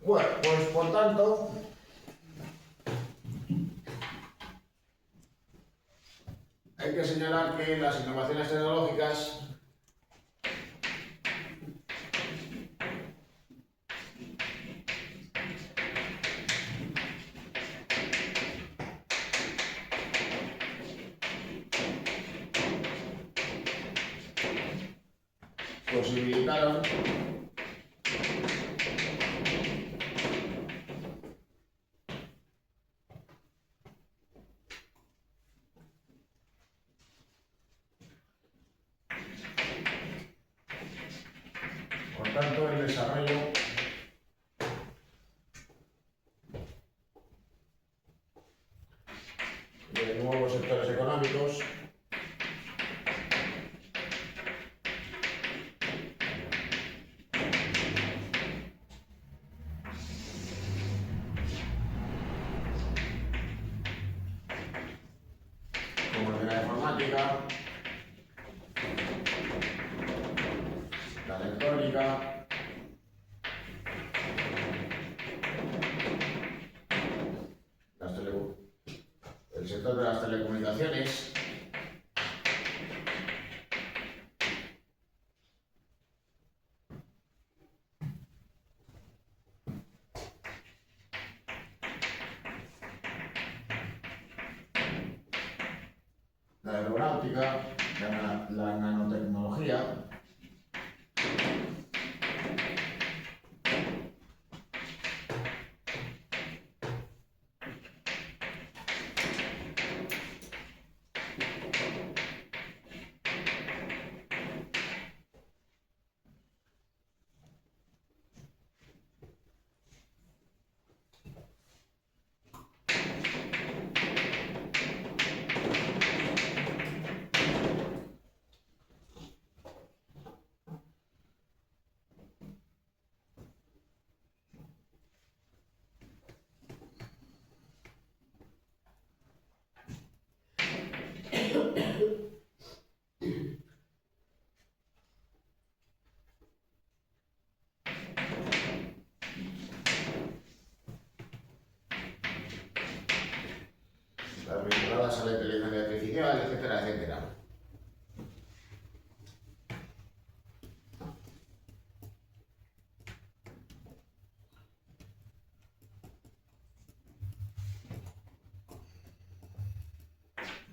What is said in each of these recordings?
Bueno, pues por tanto, hay que señalar que las innovaciones tecnológicas posibilitaron por tanto el desarrollo de nuevos sectores económicos como el de la informática, la electrónica, el sector de las telecomunicaciones, la aeronáutica, la nanotecnología, las vinculadas a la inteligencia artificial, etcétera, etcétera.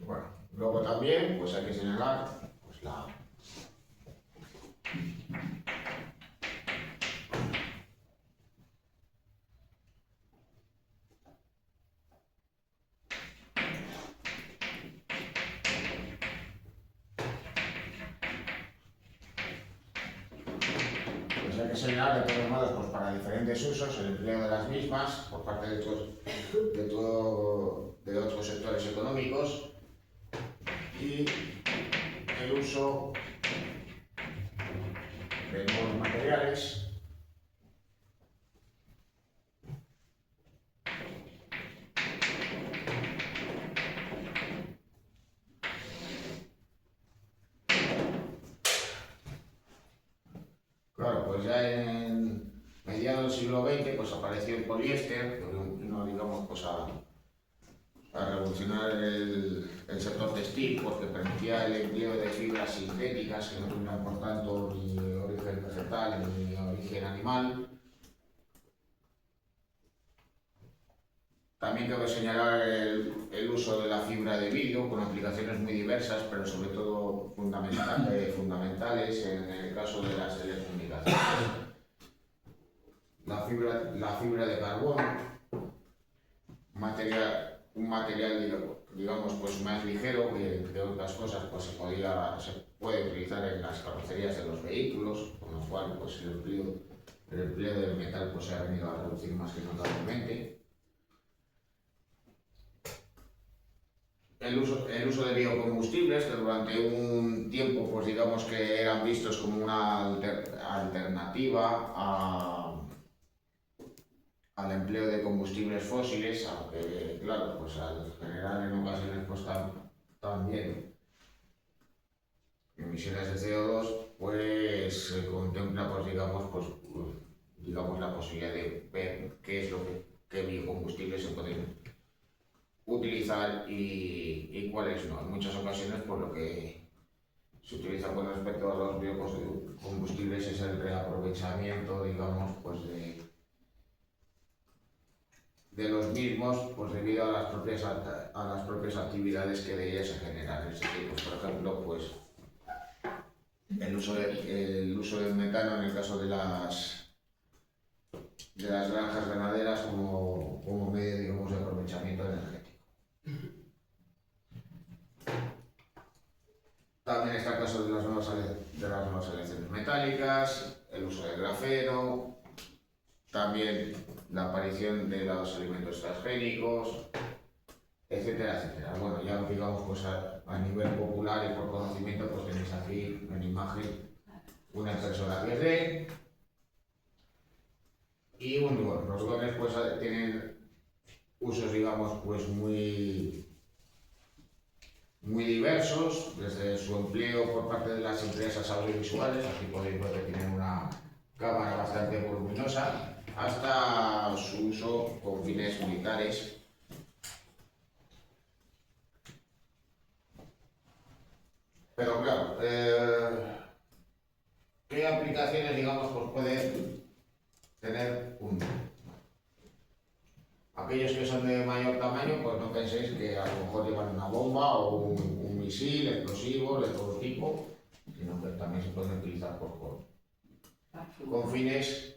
Bueno, luego también pues hay que señalar pues, hay que señalar de todos modos pues, para diferentes usos el empleo de las mismas por parte de otros sectores económicos y el uso de nuevos materiales Claro, pues ya en mediados del siglo XX pues apareció el poliéster, que vino, digamos, pues a revolucionar el sector textil porque permitía el empleo de fibras sintéticas que no tuvieran por tanto ni origen vegetal ni origen animal. También cabe señalar el uso de la fibra de vidrio con aplicaciones muy diversas, pero sobre todo fundamentales en el caso de las telecomunicaciones. La fibra de carbono, un material digamos pues más ligero que otras cosas pues se puede utilizar en las carrocerías de los vehículos, con lo cual pues el empleo del metal pues se ha venido a reducir más que notablemente. El uso de biocombustibles, que durante un tiempo pues digamos que eran vistos como una alternativa al empleo de combustibles fósiles, aunque claro, pues al generar en ocasiones pues también emisiones de CO2, pues se contempla pues digamos pues digamos, la posibilidad de ver qué es lo qué biocombustibles se pueden utilizar y cuáles no. En muchas ocasiones, por lo que se utiliza con respecto a los biocombustibles es el reaprovechamiento, digamos, pues de los mismos, pues debido a las propias actividades que de ellas se generan. Es decir, pues, por ejemplo, pues el uso del metano en el caso de las granjas ganaderas como medio, digamos, de aprovechamiento energético. También está el caso de las nuevas aleaciones metálicas, el uso del grafeno, también la aparición de los alimentos transgénicos, etcétera, etcétera. Bueno, ya digamos, pues a nivel popular y por conocimiento, pues tenéis aquí en imagen una impresora 3D y un dron. Los drones pues tienen usos, digamos, pues muy diversos, desde su empleo por parte de las empresas audiovisuales, aquí podéis ver que tienen una cámara bastante voluminosa, hasta su uso con fines militares. Pero claro, ¿qué aplicaciones, digamos, pues puede tener un dron? Aquellos que son de mayor tamaño, pues no penséis que a lo mejor llevan una bomba o un misil, explosivos de todo tipo, sino que también se pueden utilizar con fines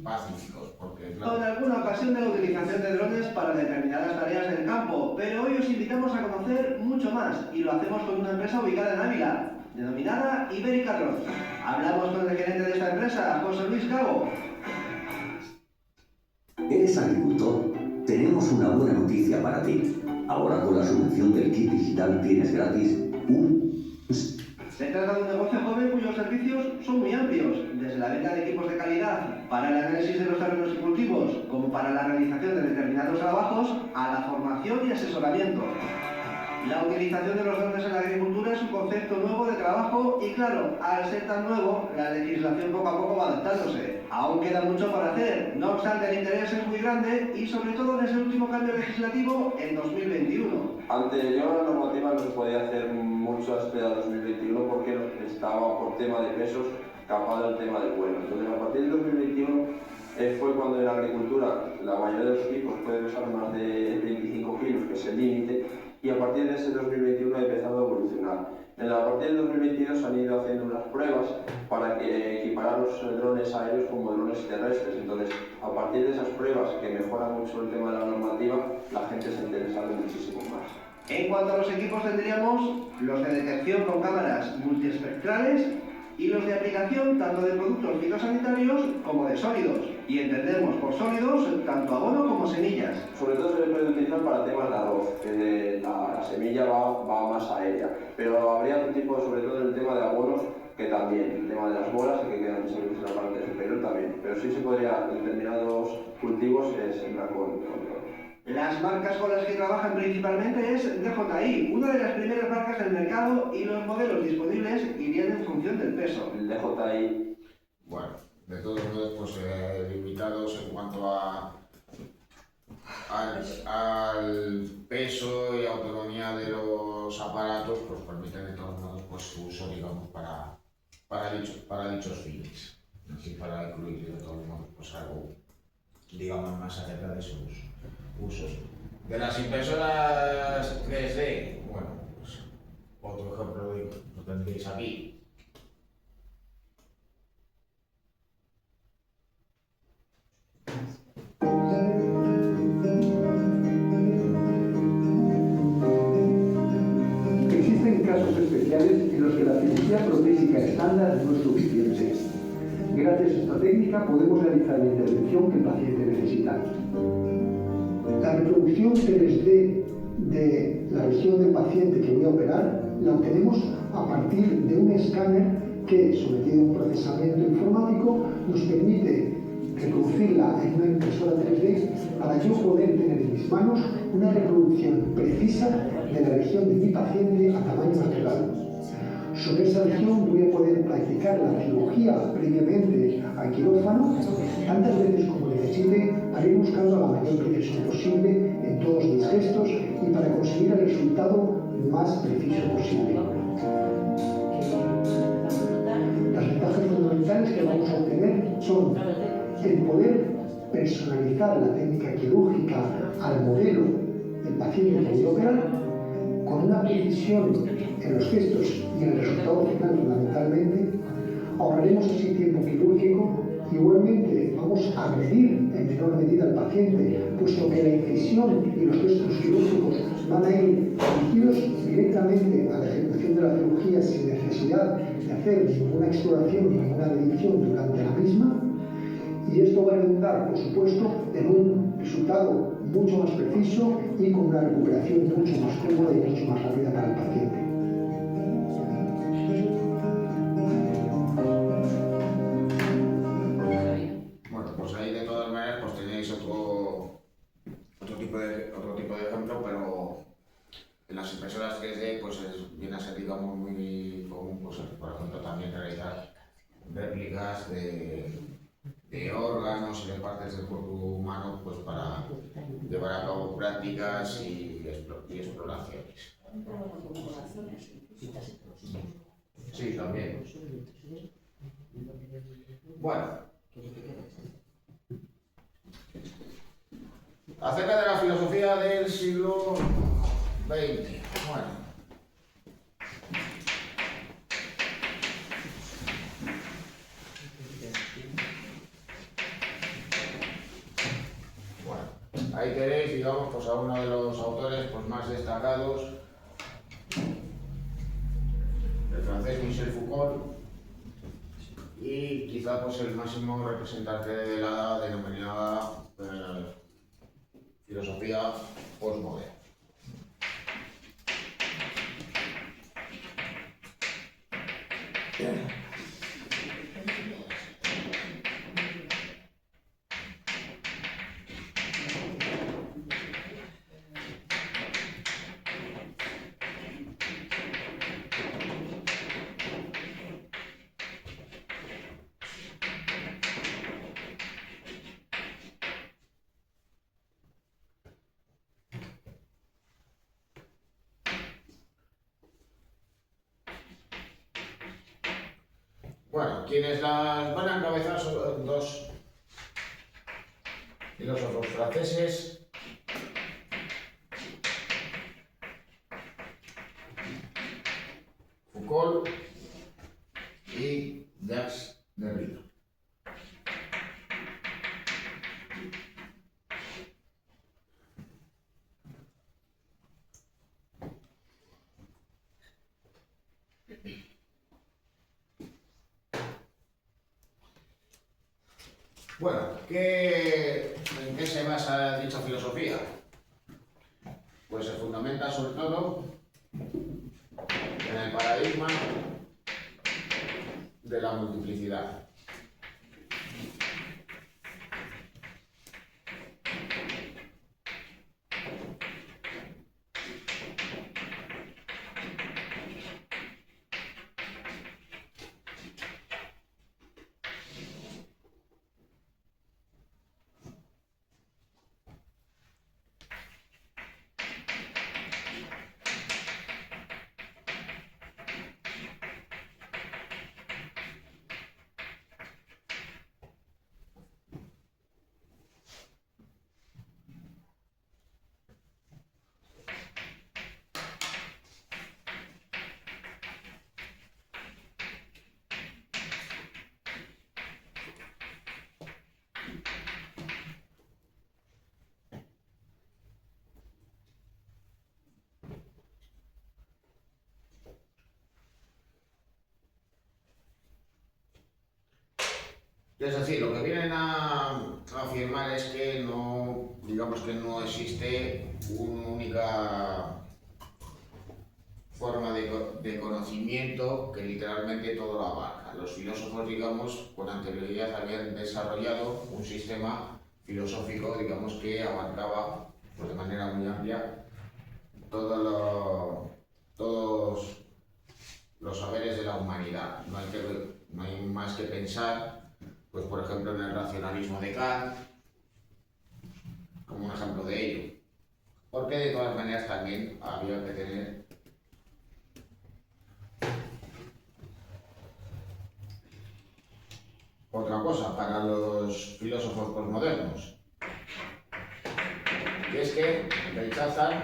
pacíficos. Porque, claro, en alguna ocasión de la utilización de drones para determinadas tareas del campo, pero hoy os invitamos a conocer mucho más y lo hacemos con una empresa ubicada en Ávila, denominada Ibérica Drone. Hablamos con el gerente de esta empresa, José Luis Cabo. ¿Eres agricultor? Tenemos una buena noticia para ti. Ahora con la subvención del kit digital tienes gratis Se trata de un negocio joven cuyos servicios son muy amplios, desde la venta de equipos de calidad para el análisis de los terrenos y cultivos, como para la realización de determinados trabajos, a la formación y asesoramiento. La utilización de los drones en la agricultura es un concepto nuevo de trabajo y claro, al ser tan nuevo, la legislación poco a poco va adaptándose. Aún queda mucho por hacer, no obstante el interés es muy grande y sobre todo desde el último cambio legislativo en 2021. Anterior a la normativa no se podía hacer mucho hasta 2021 porque estaba por tema de pesos capado el tema del vuelo. Entonces a partir del 2021 fue cuando en la agricultura la mayoría de los equipos puede pesar más de 25 kilos, que es el límite, y a partir de ese 2021 ha empezado a evolucionar. A partir del 2022 se han ido haciendo unas pruebas para equiparar los drones aéreos como drones terrestres. Entonces, a partir de esas pruebas que mejoran mucho el tema de la normativa, la gente se ha interesado muchísimo más. En cuanto a los equipos tendríamos los de detección con cámaras multiespectrales y los de aplicación tanto de productos fitosanitarios como de sólidos. Y entendemos por sólidos tanto abono como semillas. Sobre todo se puede utilizar para temas de arroz, que la semilla va más aérea. Pero habría otro tipo, sobre todo en el tema de abonos, que también, el tema de las bolas, que quedan en la parte superior también. Pero sí se podría, en determinados cultivos, sembrar con Las marcas con las que trabajan principalmente es DJI, una de las primeras marcas del mercado, y los modelos disponibles irían en función del peso. El DJI. bueno, de todos modos, pues limitados en cuanto al peso y autonomía de los aparatos, pues permiten de todos modos pues, su uso, digamos, para dichos fines. Así para incluir de todos modos pues, algo, digamos, más acerca de sus usos. De las impresoras 3D, bueno, pues otro ejemplo lo tendréis aquí. Existen casos especiales en los que la cirugía protésica estándar no es suficiente. Gracias a esta técnica podemos realizar la intervención que el paciente necesita. La reproducción 3D de la región del paciente que voy a operar la obtenemos a partir de un escáner que, sometido a un procesamiento informático, nos permite reproducirla en una impresora 3D para yo poder tener en mis manos una reproducción precisa de la región de mi paciente a tamaño natural. Sobre esa región voy a poder practicar la cirugía previamente al quirófano. Tantas veces como necesite, haré buscando la mayor precisión posible en todos mis gestos y para conseguir el resultado más preciso posible. Las ventajas fundamentales que vamos a obtener son el poder personalizar la técnica quirúrgica al modelo del paciente que voy a operar, con una precisión en los gestos y en el resultado final fundamentalmente. Ahorraremos así tiempo quirúrgico. Igualmente vamos a medir en menor medida al paciente, puesto que la incisión y los gestos quirúrgicos van a ir dirigidos directamente a la ejecución de la cirugía sin necesidad de hacer ninguna exploración ni ninguna medición durante la misma. Y esto va a redundar, por supuesto, en un resultado mucho más preciso y con una recuperación mucho más cómoda y mucho más rápida para el paciente. Bueno, pues ahí de todas maneras pues tenéis otro tipo de ejemplo, pero en las impresoras 3D pues viene a ser, digamos, muy común, pues, por ejemplo, también realizar réplicas de órganos y de partes del cuerpo humano, pues para llevar a cabo prácticas y exploraciones. Sí, también. Bueno, acerca de la filosofía del siglo XX. Bueno, ahí tenéis, digamos, pues a uno de los autores pues más destacados, el francés Michel Foucault, y quizá pues el máximo representante de la denominada filosofía postmoderna. Bueno, quienes las van a encabezar son dos filósofos franceses, Foucault y Jacques Derrida. Bueno, ¿en qué se basa dicha filosofía? Pues se fundamenta sobre todo en el paradigma de la multiplicidad. Es decir, lo que vienen a afirmar es que no, digamos que no existe una única forma de conocimiento que literalmente todo lo abarca. Los filósofos, digamos, con anterioridad habían desarrollado un sistema filosófico, digamos, que abarcaba pues, de manera muy amplia todos los saberes de la humanidad. No hay más que pensar, pues por ejemplo, en el racionalismo de Kant, como un ejemplo de ello. Porque de todas maneras también había que tener otra cosa para los filósofos posmodernos, y es que rechazan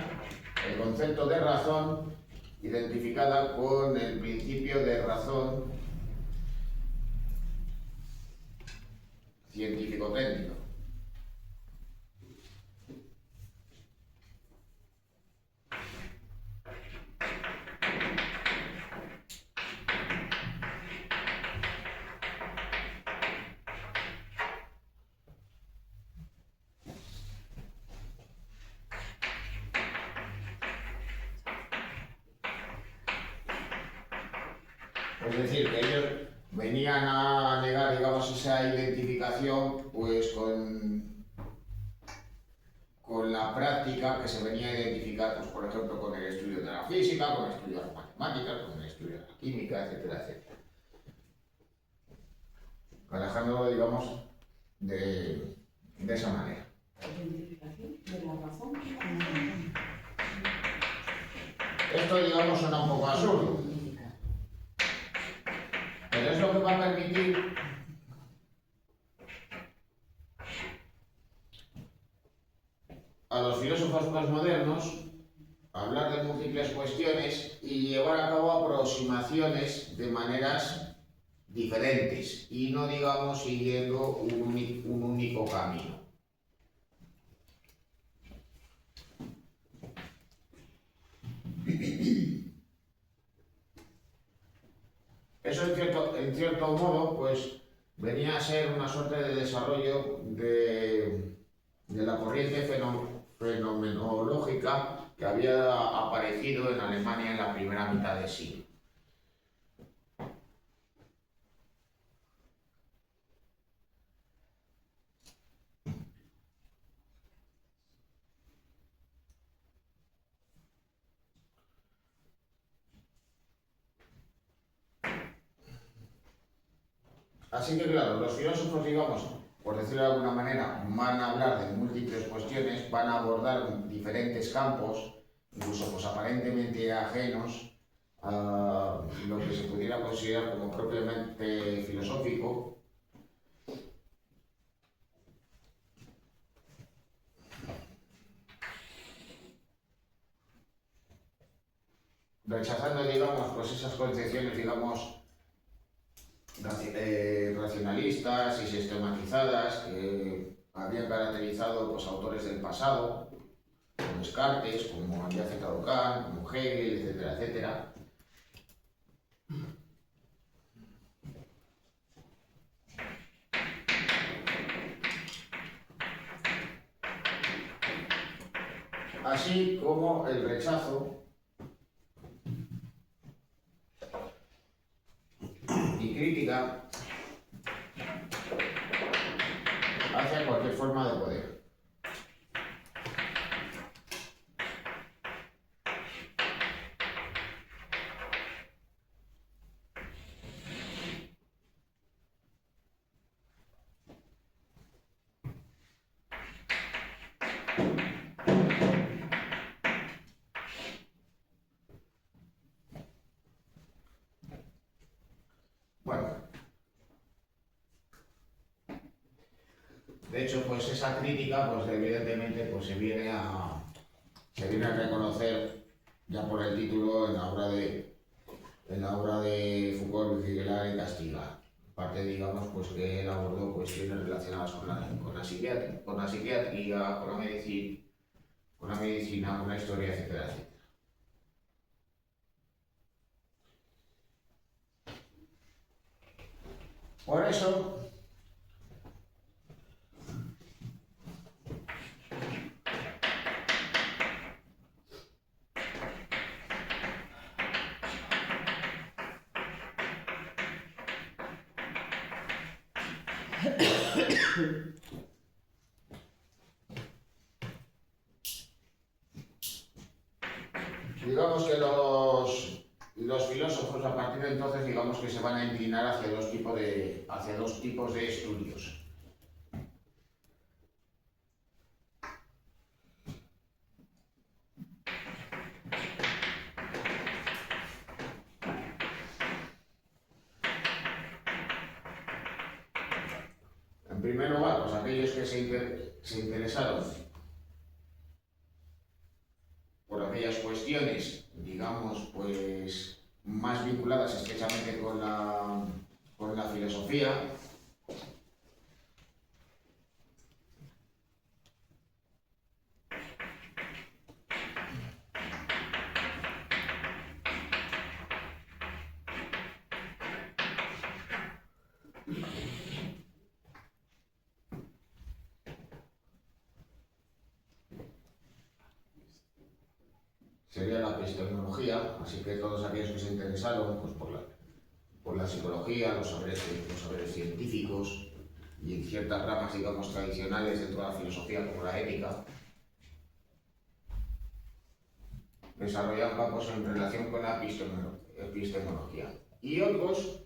el concepto de razón identificada con el principio de razón científico-técnico. Es decir, que ellos venían a negar, digamos, esa identificación pues con la práctica que se venía a identificar, pues, por ejemplo, con el estudio de la física, con el estudio de las matemáticas, con el estudio de la química, etcétera, etcétera. Alejándolo, digamos, de esa manera. ¿Identificación de la razón? Esto, digamos, suena un poco absurdo, pero es lo que va a permitir a los filósofos postmodernos hablar de múltiples cuestiones y llevar a cabo aproximaciones de maneras diferentes y no, digamos, siguiendo un único camino. Eso en cierto modo pues venía a ser una suerte de desarrollo de la corriente fenomenológica que había aparecido en Alemania en la primera mitad del siglo. Así que claro, los filósofos, digamos, por decirlo de alguna manera, van a hablar de múltiples cuestiones, van a abordar diferentes campos, incluso pues aparentemente ajenos a lo que se pudiera considerar como propiamente filosófico. Rechazando, digamos, pues esas concepciones, digamos, racionalistas y sistematizadas que habían caracterizado pues, autores del pasado, como Descartes, como había citado Kant, como Hegel, etcétera, etcétera. Así como el rechazo y crítica hacia cualquier forma de poder. Bueno, de hecho, pues esa crítica, pues evidentemente, pues se viene a reconocer ya por el título en la obra de Foucault, Vigilar y Castigar. Aparte, digamos, pues que él abordó cuestiones relacionadas con la psiquiatría, con la medicina, con la historia, etcétera, etcétera. Por eso, digamos que los filósofos pues a partir de entonces digamos que se van a inclinar hacia dos tipos de estudios. En primer lugar, pues aquellos que se interesaron por aquellas cuestiones, digamos, pues más vinculadas estrechamente con la filosofía. Sería la epistemología, así que todos aquellos que se interesaron pues, por la psicología, los saberes científicos y en ciertas ramas, digamos, tradicionales dentro de la filosofía, como la ética, desarrollan campos en relación con la epistemología. Y otros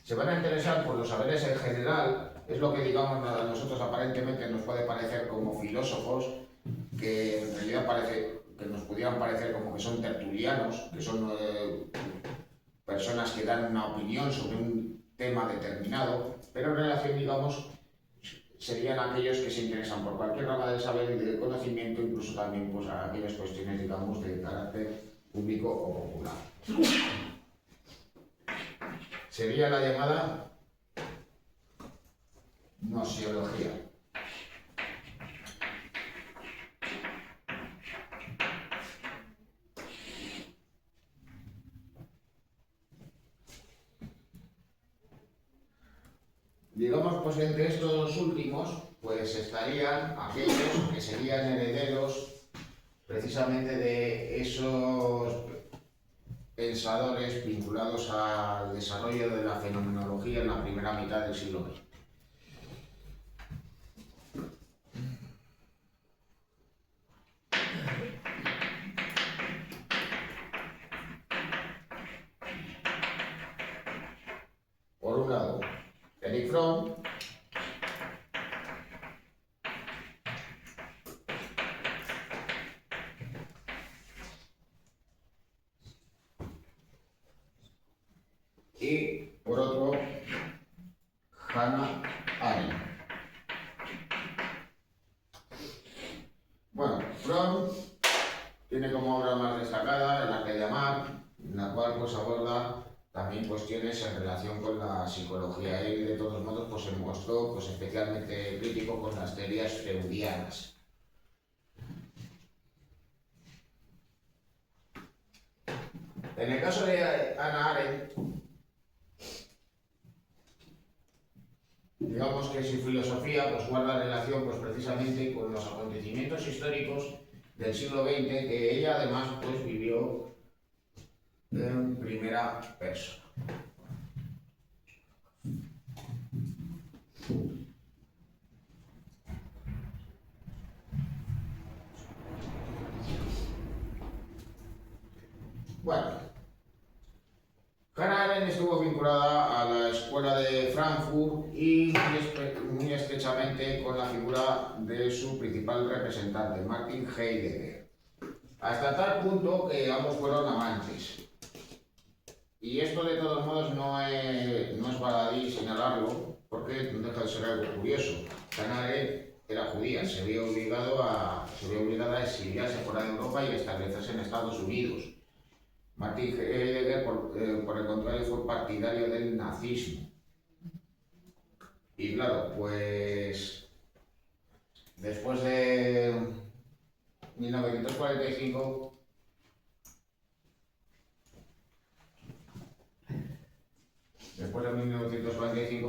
se van a interesar por los saberes en general. Es lo que, digamos, a nosotros aparentemente nos puede parecer como filósofos, que en realidad parece que nos pudieran parecer como que son tertulianos, que son personas que dan una opinión sobre un tema determinado, pero en relación, digamos, serían aquellos que se interesan por cualquier rama del saber y del conocimiento, incluso también pues, a aquellas cuestiones, digamos, de carácter público o popular. Sería la llamada gnoseología. Digamos, pues entre estos últimos, pues estarían aquellos que serían herederos precisamente de esos pensadores vinculados al desarrollo de la fenomenología en la primera mitad del siglo XX. Por un lado, Erich Fromm, y por otro, Hannah Arendt. Bueno, Fromm tiene como obra más destacada El arte de amar, en la cual pues aborda también cuestiones en relación con la psicología. Él de todos modos pues se mostró pues especialmente crítico con las teorías freudianas. En el caso de Hannah Arendt, digamos que su filosofía pues guarda relación pues precisamente con los acontecimientos históricos del siglo XX que ella además pues vivió en primera persona. Bueno, Hannah Arendt estuvo vinculada a la escuela de Frankfurt y muy estrechamente con la figura de su principal representante, Martin Heidegger, hasta tal punto que ambos fueron amantes. Y esto de todos modos no es baladí señalarlo, porque no deja de ser algo curioso. Hannah Arendt era judía, se vio obligada a exiliarse fuera de Europa y a establecerse en Estados Unidos. Martin Heidegger, por el contrario, fue partidario del nazismo. Y claro, pues después de 1945,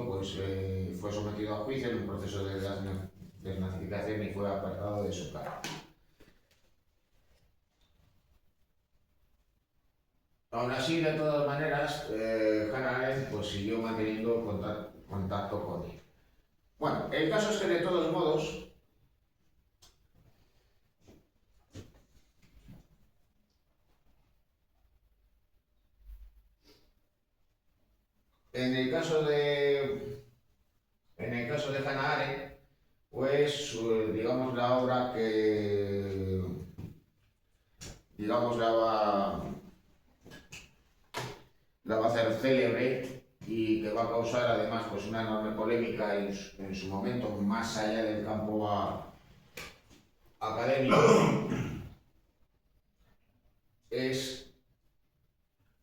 pues fue sometido a juicio en un proceso de desnazificación y fue apartado de su cargo. Aún así, de todas maneras, Hannah Arendt pues, siguió manteniendo contacto con él. Bueno, el caso es que de todos modos, En el caso de Hannah Arendt, pues digamos la obra que digamos la va a hacer célebre y que va a causar además pues una enorme polémica en su momento, más allá del campo académico, es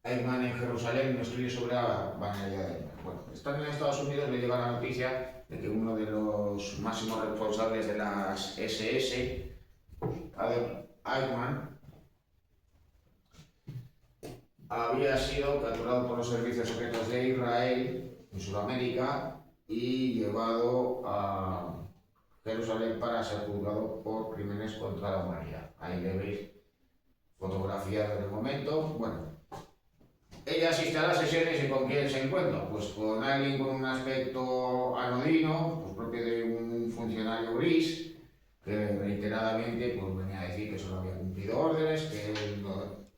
Eichmann en Jerusalén, no escribe sobre la banalidad del mal. Bueno, estando en Estados Unidos le llega la noticia de que uno de los máximos responsables de las SS, Adolf Eichmann, había sido capturado por los servicios secretos de Israel en Sudamérica y llevado a Jerusalén para ser juzgado por crímenes contra la humanidad. Ahí le veis fotografiado en el momento. Bueno, ella asiste a las sesiones y ¿con quién se encuentra? Pues con alguien con un aspecto anodino, pues propio de un funcionario gris, que reiteradamente pues, venía a decir que solo había cumplido órdenes, que él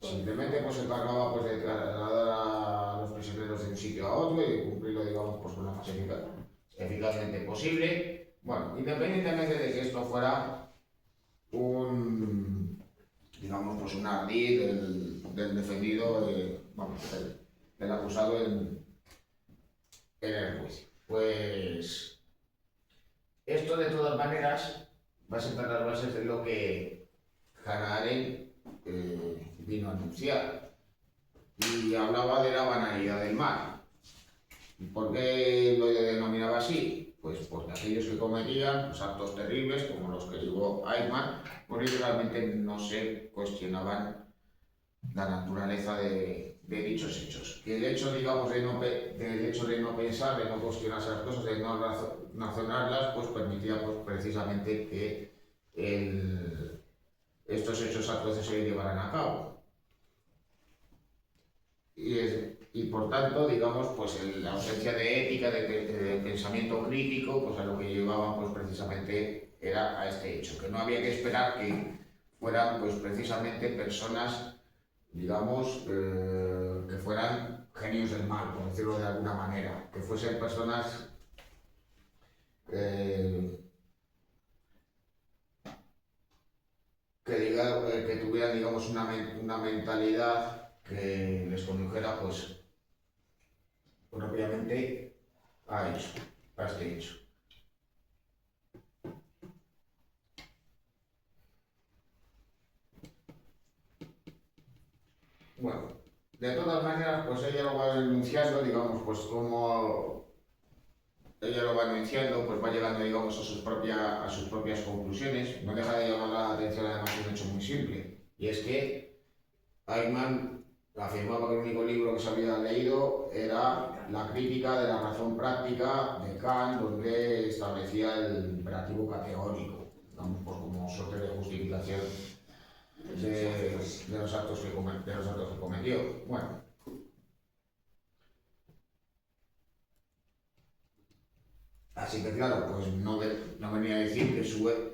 simplemente pues, se encargaba pues, de trasladar a los prisioneros de un sitio a otro y de cumplirlo, digamos, pues, con la más eficazmente posible. Bueno, independientemente de que esto fuera digamos, pues un ardid del defendido, del acusado en el juicio. Pues esto de todas maneras va a sentar las bases de lo que Hannah Arendt vino a anunciar y hablaba de la banalidad del mal. ¿Y por qué lo denominaba así? Pues porque aquellos que cometían pues, actos terribles, como los que dijo Eichmann, pues literalmente no se cuestionaban la naturaleza de dichos hechos. Que el hecho, digamos, del hecho de no pensar, de no cuestionarse las cosas, de no razonarlas, pues permitía pues, precisamente que estos hechos atroces se llevaran a cabo. Y por tanto, digamos, pues la ausencia de ética, de pensamiento crítico, pues a lo que llevaban pues precisamente era a este hecho, que no había que esperar que fueran pues precisamente personas, digamos, que fueran genios del mal, por decirlo de alguna manera, que fuesen personas que tuvieran, digamos, una mentalidad que les condujera, pues, propiamente a este hecho. Bueno, de todas maneras, pues ella lo va denunciando, digamos, pues como ella lo va anunciando, pues va llegando, digamos, a sus propias conclusiones. No deja de llamar la atención además un hecho muy simple, y es que Eichmann afirmaba que el único libro que se había leído era La crítica de la razón práctica de Kant, donde establecía el imperativo categórico, digamos, pues como suerte de justificación de los actos que cometió. Bueno, así que claro, pues no venía a decir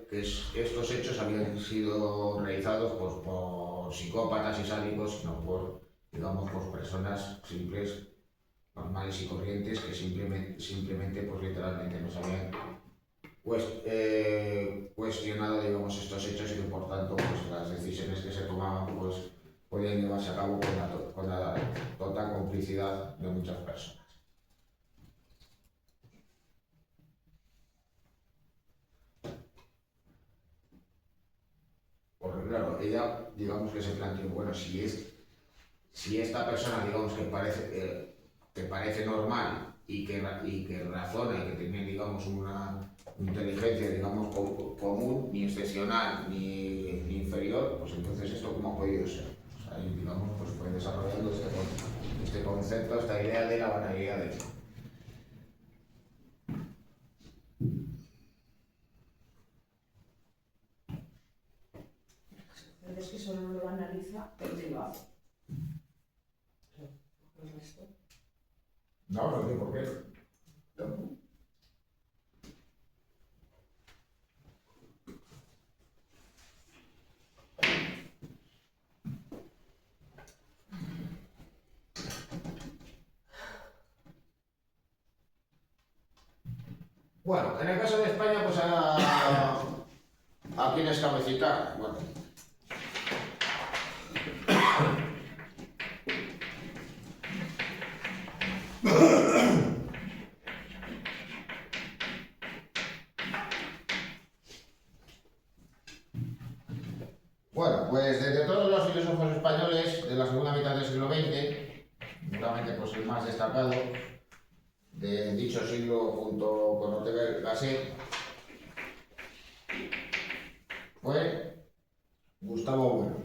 que estos hechos habían sido realizados pues, por psicópatas y sádicos, sino por, digamos, por personas simples, normales y corrientes que simplemente pues literalmente no se habían cuestionado, digamos, estos hechos y que por tanto pues, las decisiones que se tomaban pues, podían llevarse a cabo con la total complicidad de muchas personas. Porque claro, ella, digamos que se planteó, bueno, si esta persona, digamos, que parece normal y que razona y que tiene, digamos, una inteligencia, digamos, común, ni excepcional, ni inferior, pues entonces esto cómo ha podido ser. O sea, ahí, digamos, pues fue desarrollando este concepto, esta idea de la banalidad del mal. Es que solo lo analiza el privado. El resto. No, no sé por qué. No. Bueno, en el caso de España, pues ¿a quiénes cabe citar? Bueno, bueno, pues desde todos los filósofos españoles de la segunda mitad del siglo XX, seguramente pues el más destacado de dicho siglo junto con Ortega y Gasset fue Gustavo Bueno.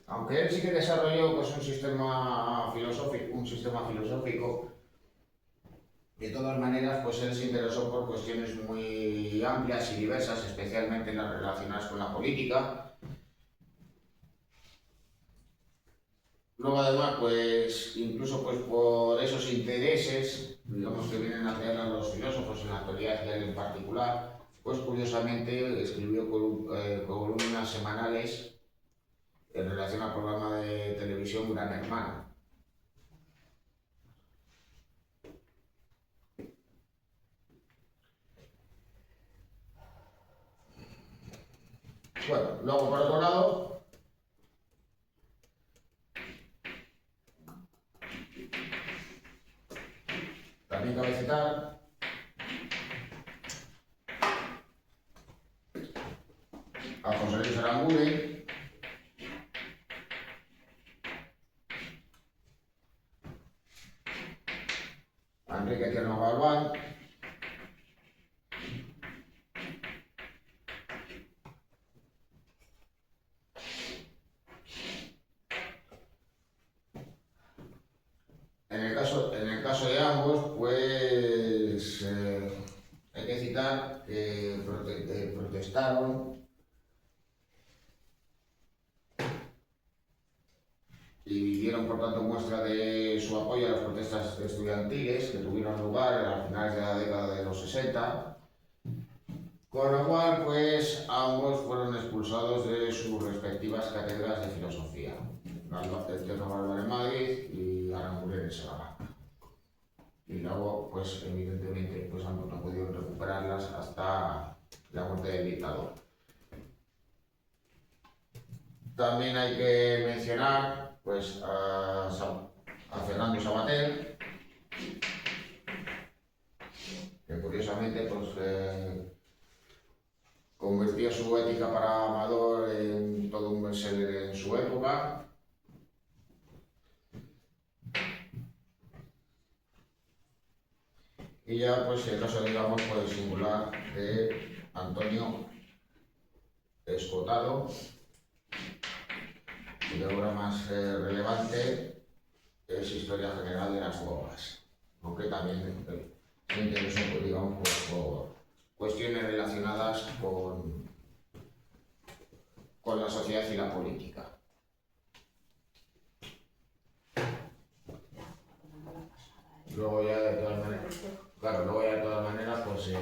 Aunque él sí que desarrolló pues, un sistema filosófico, de todas maneras, pues él se interesó por cuestiones muy amplias y diversas, especialmente las relacionadas con la política. Luego además, pues incluso pues, por esos intereses, digamos que vienen a crear a los filósofos en la actualidad y él en particular, pues curiosamente escribió columnas semanales en relación al programa de televisión Gran Hermano. Bueno, luego por otro lado, también cabe citar a José Luis Aranguren, a Enrique Tierno Galván, en el caso de ambos, pues hay que citar que protestaron y dieron por tanto muestra de su apoyo a las protestas estudiantiles que tuvieron lugar a finales de la década de los 60, con lo cual pues ambos fueron expulsados de sus respectivas cátedras de filosofía, el Tierno Galván en Madrid y Aranguren en Salamanca. Y luego pues evidentemente pues ambos no pudieron recuperarlas hasta la muerte del dictador. También hay que mencionar pues, a Fernando Savater, que curiosamente pues, convirtió su ética para Amador en todo un bestseller en su época. Y ya pues el caso digamos pues, singular de Antonio Escotado, y la obra más relevante es Historia General de las Drogas, aunque también se interesó pues, digamos, por cuestiones relacionadas con la sociedad y la política. Luego ya de todas maneras, pues se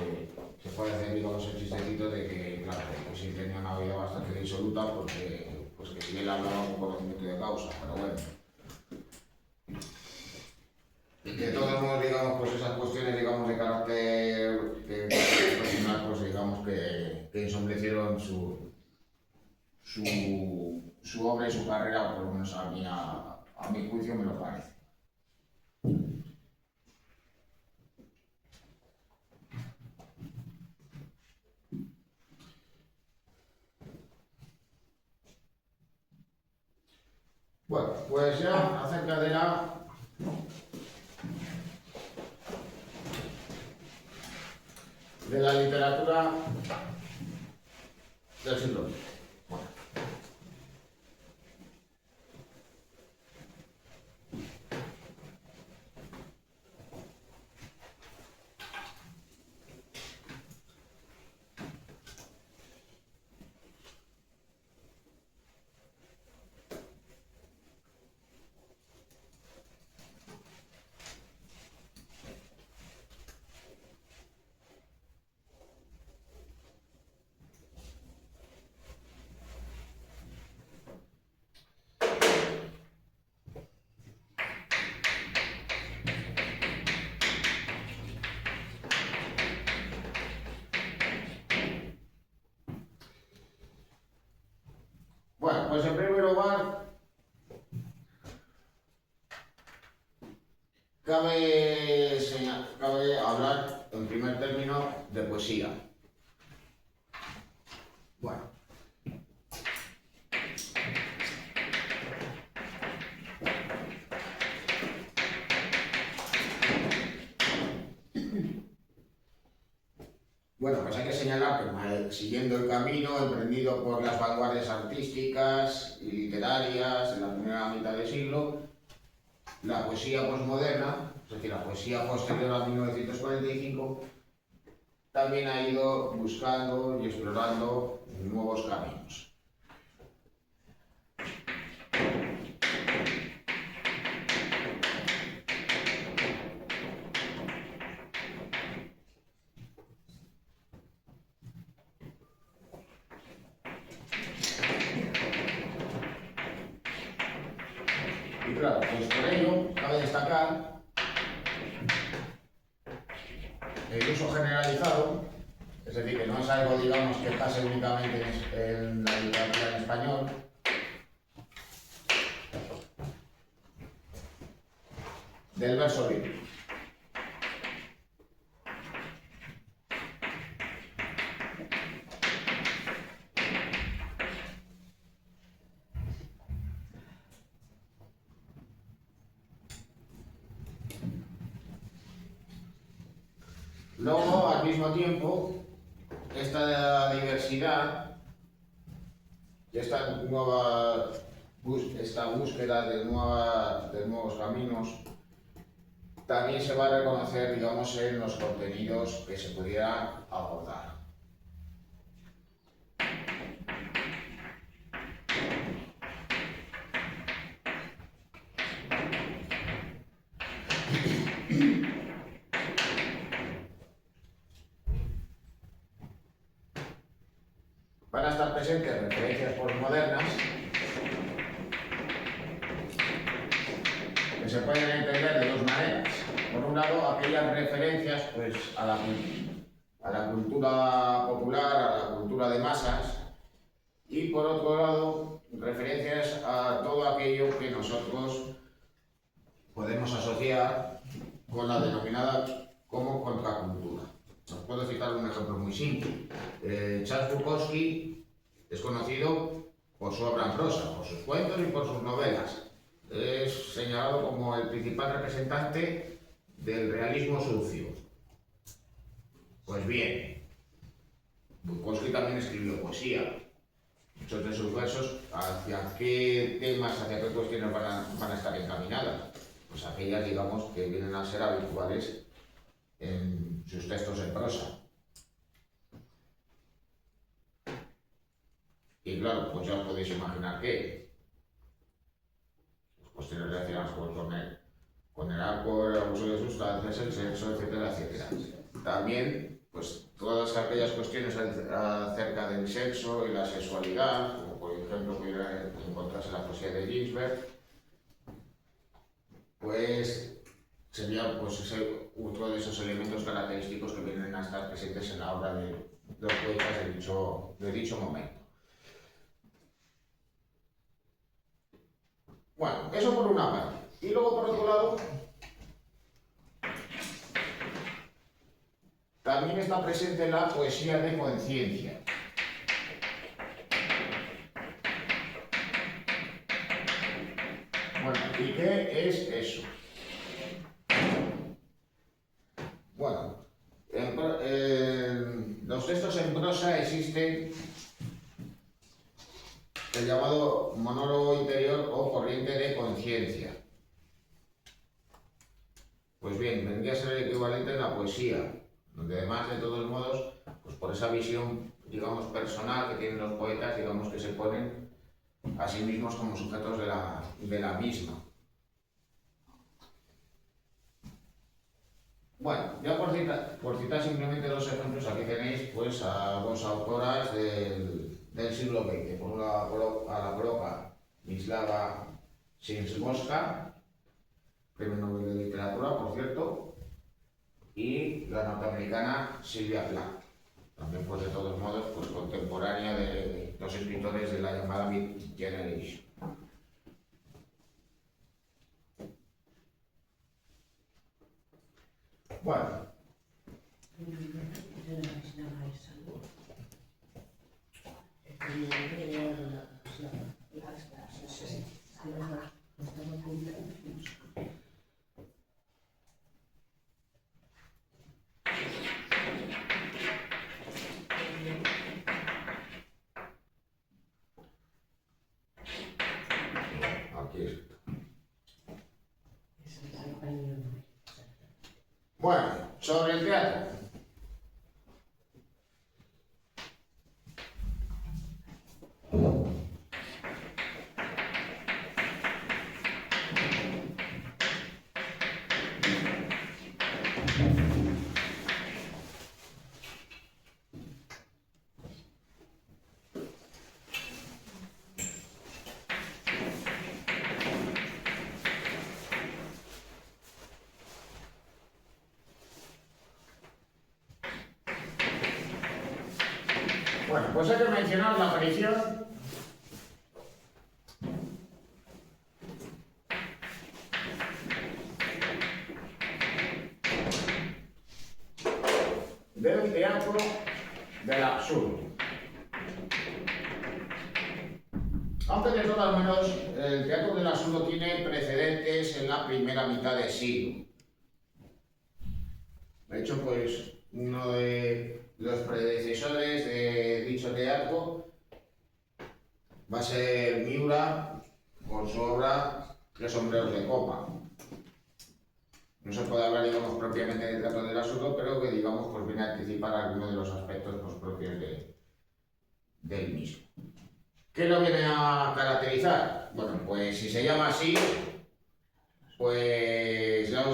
puede hacer digamos el chistecito de que claro, pues sí tenía una vida bastante disoluta porque pues que si él hablaba con conocimiento de causa, pero bueno. De todos modos, digamos, pues esas cuestiones digamos de carácter personal, pues digamos que ensombrecieron su obra y su carrera, por lo menos a mi juicio me lo parece. Bueno, pues ya acerca de la literatura del siglo XX. Bueno. pues en primer lugar, cabe hablar en primer término de poesía. Bueno, pues hay que señalar que siguiendo el camino emprendido por las vanguardias artísticas y literarias en la primera mitad del siglo, la poesía posmoderna, es decir, la poesía posterior a 1945, también ha ido buscando y explorando nuevos caminos. Y claro, pues por ello cabe destacar el uso generalizado, es decir, que no es algo, digamos, que pase únicamente en la literatura en español, del verso lírico. Luego, al mismo tiempo, esta diversidad y esta búsqueda de nuevos caminos también se va a reconocer, digamos, en los contenidos que se pudieran abordar. Van a estar presentes referencias postmodernas que se pueden entender de dos maneras. Por un lado, aquellas referencias pues, a la cultura popular, a la cultura de masas, y por otro lado, referencias a todo aquello que nosotros podemos asociar con la denominada como contracultura. Os puedo citar un ejemplo muy simple. Charles Bukowski es conocido por su obra en prosa, por sus cuentos y por sus novelas. Es señalado como el principal representante del realismo sucio. Pues bien, Bukowski también escribió poesía. Muchos de sus versos, ¿hacia qué temas, hacia qué cuestiones van a estar encaminadas? Pues aquellas, digamos, que vienen a ser habituales en sus textos en prosa. Y claro, pues ya os podéis imaginar que cuestiones relacionadas con el alcohol, el abuso de sustancias, el sexo, etcétera, etcétera. También, pues todas aquellas cuestiones acerca del sexo y la sexualidad, como por ejemplo pudiera encontrarse en la poesía de Ginsberg, pues sería pues, otro de esos elementos característicos que vienen a estar presentes en la obra de los poetas de dicho momento. Bueno, eso por una parte. Y luego por otro lado, también está presente la poesía de conciencia. Bueno, ¿y qué es eso? Bueno, los textos en prosa existen el llamado monólogo interior o corriente de conciencia. Pues bien, vendría a ser el equivalente en la poesía, donde además de todos modos, pues por esa visión, digamos, personal que tienen los poetas, digamos que se ponen a sí mismos como sujetos de la misma. Bueno, ya por citar simplemente dos ejemplos, aquí tenéis pues a dos autoras del siglo XX. Por una a la polaca Wisława Szymborska, premio Nobel de Literatura, por cierto, y la norteamericana Sylvia Plath. también pues de todos modos pues contemporánea de los escritores de la llamada Mid Generation. Bueno, aquí está. Bueno, sobre el teatro. Bueno, pues hay que mencionar la aparición del teatro del absurdo. Aunque de todas maneras el teatro del absurdo tiene precedentes en la primera mitad del siglo. De hecho, pues uno de los predecesores de dicho teatro va a ser Miura con su obra Tres sombreros de copa. No se puede hablar, digamos, propiamente de teatro del absurdo, pero que, digamos, pues viene a anticipar algunos de los aspectos pues, propios del mismo. ¿Qué lo viene a caracterizar? Bueno, pues si se llama así, pues ya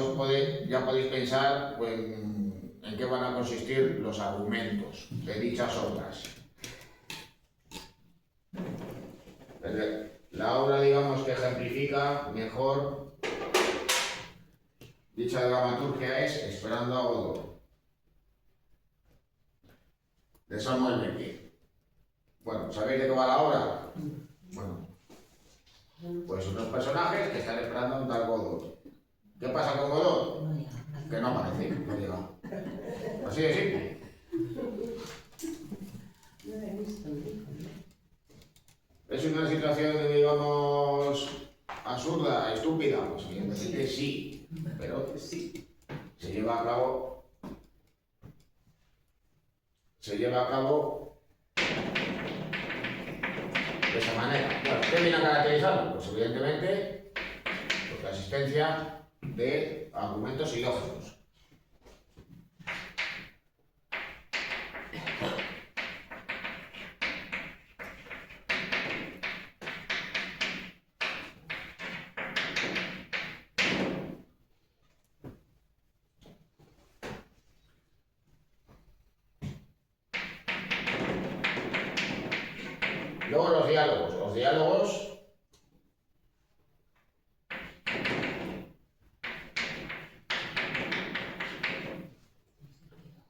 podéis pensar pues, en qué van a consistir los argumentos de dichas obras. La obra, digamos, que ejemplifica mejor dicha dramaturgia es Esperando a Godot, de Samuel Beckett. Bueno, ¿sabéis de qué va la obra? Bueno, pues unos personajes que están esperando a un tal Godot. ¿Qué pasa con Godot? Que no aparece, no llega. Así de simple. ¿Es una situación, digamos, absurda, estúpida? Pues evidentemente sí, pero sí. Se lleva a cabo de esa manera. Bueno, ¿qué viene a caracterizarlo? Pues evidentemente pues, la existencia de argumentos ilógicos. Luego los diálogos. Los diálogos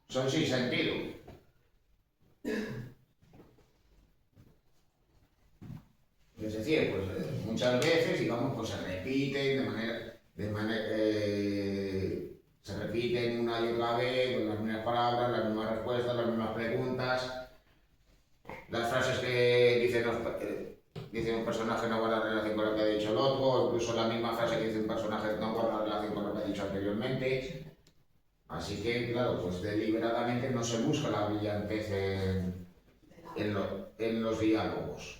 son sin sentido. Es decir, pues muchas veces, digamos, pues se repiten se repiten una y otra vez con las mismas palabras, las mismas respuestas, las mismas preguntas. Las frases que dice un personaje no guardan relación con lo que ha dicho el otro, o incluso la misma frase que dice un personaje no guarda relación con lo que ha dicho anteriormente. Así que, claro, pues deliberadamente no se busca la brillantez en los diálogos.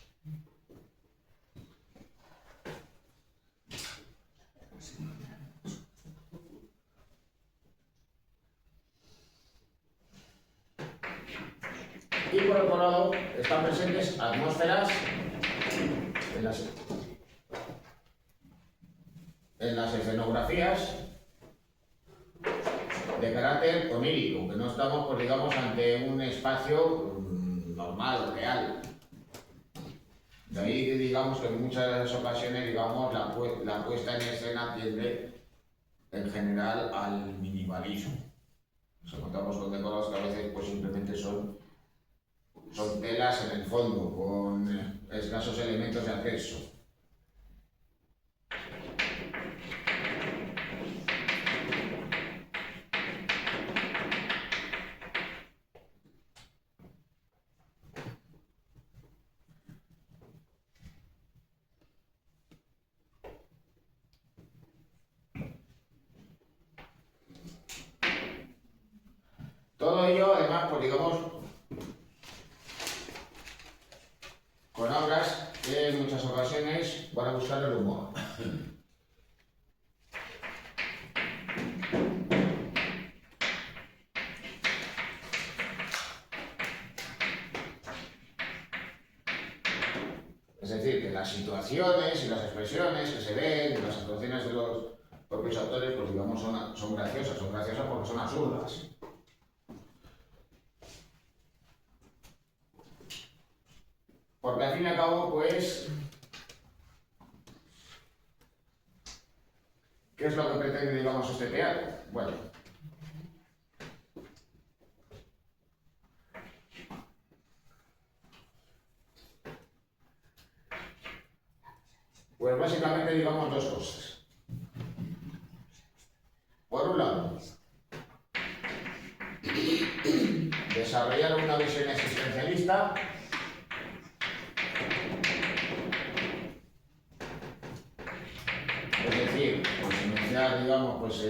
Y por otro lado, están presentes atmósferas en las escenografías de carácter onírico, que no estamos, pues, digamos, ante un espacio normal, real. De ahí que digamos que en muchas ocasiones, digamos, la puesta en escena tiende en general al minimalismo. Nos encontramos con decorados que a veces pues simplemente son son telas en el fondo, con escasos elementos de acceso. Todo ello, además, pues digamos, con obras que en muchas ocasiones van a buscar el humor. Es decir, que las situaciones y las expresiones que se ven en las actuaciones de los propios autores, pues digamos, son graciosas porque son absurdas. Porque al fin y al cabo, pues, ¿qué es lo que pretende, digamos, este teatro? Bueno, pues básicamente digamos dos cosas. Por un lado, desarrollar una visión existencialista. Es decir, pues iniciar, digamos, pues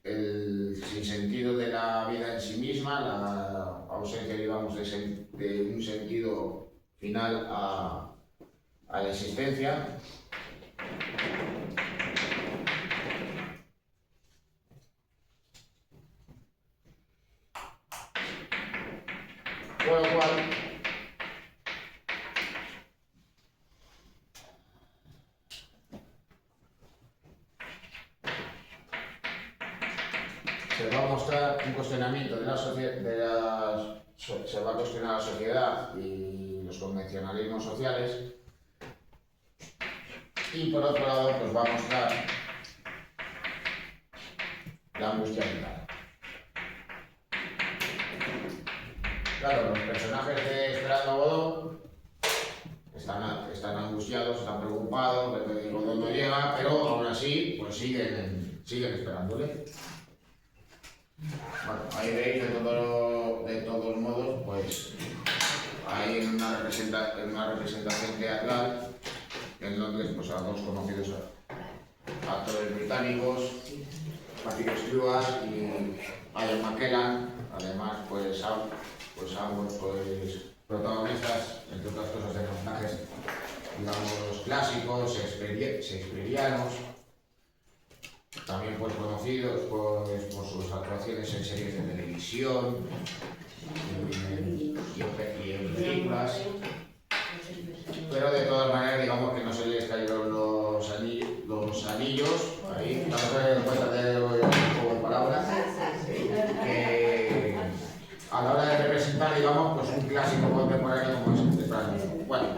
el sinsentido de la vida en sí misma, la ausencia, digamos, de un sentido final a la existencia. Con lo cual, se va a mostrar un cuestionamiento de la sociedad, se va a cuestionar la sociedad y los convencionalismos sociales, y por otro lado pues va a mostrar la angustia vital. Claro, los personajes de Esperando Godot están angustiados, están preocupados, que Godot no llega, pero aún así pues siguen esperándole. Bueno, ahí veis de todos modos, pues hay una representación teatral en Londres, pues a dos conocidos actores británicos, Patrick Stewart y Ian McKellen, además pues ambos pues protagonistas, entre otras cosas, de personajes, digamos, clásicos, shakespearianos, también pues conocidos por sus actuaciones en series de televisión y en películas, pero de todas maneras digamos que no se les cayeron los anillos, ahí vamos a tener en cuenta de palabras, que a la hora de representar, digamos, pues un clásico contemporáneo como es este plano. Bueno.